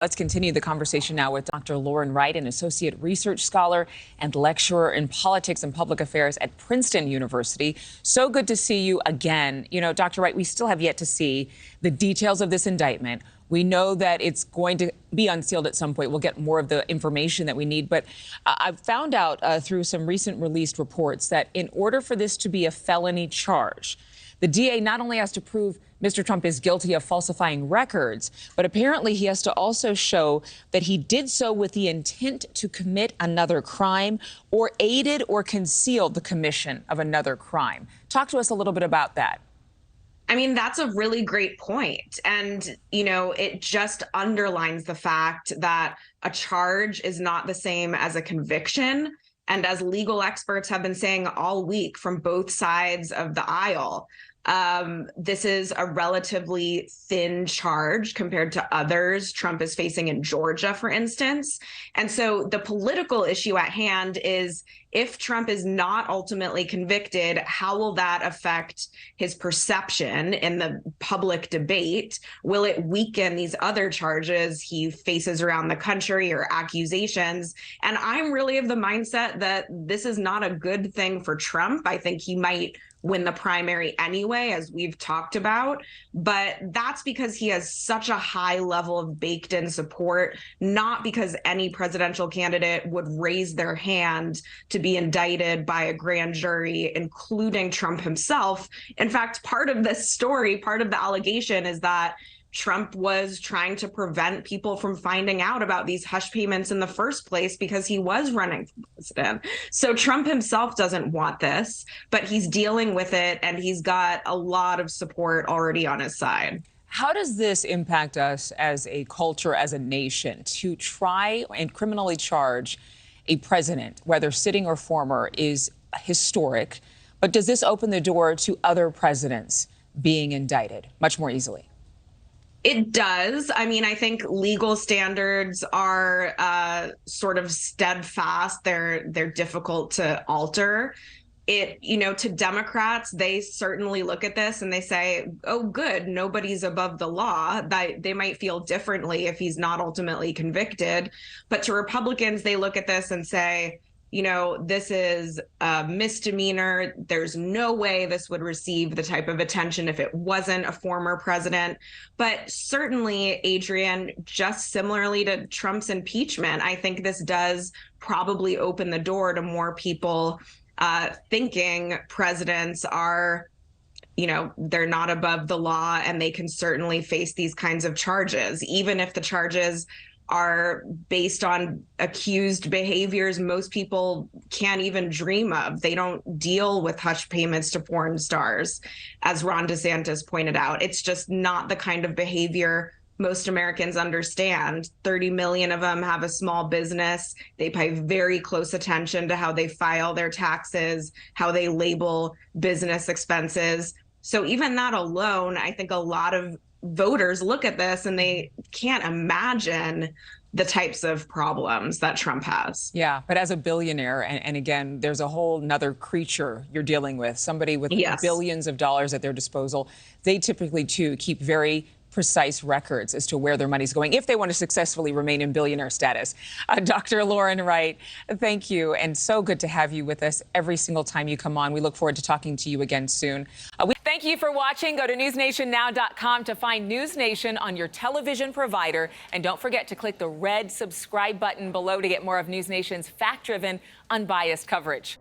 Let's continue the conversation now with Dr. Lauren Wright, an associate research scholar and lecturer in politics and public affairs at Princeton University. So good to see you again. You know, Dr. Wright, we still have yet to see the details of this indictment. We know that it's going to be unsealed at some point. We'll get more of the information that we need. But I've found out through some recent released reports that in order for this to be a felony charge, the DA not only has to prove Mr. Trump is guilty of falsifying records, but apparently he has to also show that he did so with the intent to commit another crime or aided or concealed the commission of another crime. Talk to us a little bit about that. I mean, that's a really great point. And, you know, it just underlines the fact that a charge is not the same as a conviction. And as legal experts have been saying all week from both sides of the aisle, this is a relatively thin charge compared to others Trump is facing in Georgia, for instance. And so the political issue at hand is, if Trump is not ultimately convicted, how will that affect his perception in the public debate? Will it weaken these other charges he faces around the country or accusations? And I'm really of the mindset that this is not a good thing for Trump. I think he might win the primary anyway, as we've talked about. But that's because he has such a high level of baked in support, not because any presidential candidate would raise their hand to be indicted by a grand jury, including Trump himself. In fact, part of this story, part of the allegation is that Trump was trying to prevent people from finding out about these hush payments in the first place because he was running for president. So Trump himself doesn't want this, but he's dealing with it, and he's got a lot of support already on his side. How does this impact us as a culture, as a nation, to try and criminally charge a president, whether sitting or former, is historic? But does this open the door to other presidents being indicted much more easily? It does. I mean, I think legal standards are sort of steadfast. They're difficult to alter. To Democrats, they certainly look at this and they say, oh, good, nobody's above the law. That they might feel differently if he's not ultimately convicted. But to Republicans, they look at this and say, this is a misdemeanor. There's no way this would receive the type of attention if it wasn't a former president. But certainly, Adrienne, just similarly to Trump's impeachment, I think this does probably open the door to more people thinking presidents are, they're not above the law, and they can certainly face these kinds of charges, even if the charges are based on accused behaviors most people can't even dream of. They don't deal with hush payments to porn stars, as Ron DeSantis pointed out. It's just not the kind of behavior most Americans understand. 30 million of them have a small business. They pay very close attention to how they file their taxes, how they label business expenses. So even that alone, I think a lot of voters look at this and they can't imagine the types of problems that Trump has. Yeah, but as a billionaire, and again, there's a whole nother creature you're dealing with, somebody with billions of dollars at their disposal. They typically, too, keep very precise records as to where their money's going if they want to successfully remain in billionaire status. Dr. Lauren Wright, thank you. And so good to have you with us every single time you come on. We look forward to talking to you again soon. Thank you for watching. Go to newsnationnow.com to find NewsNation on your television provider. And don't forget to click the red subscribe button below to get more of NewsNation's fact-driven, unbiased coverage.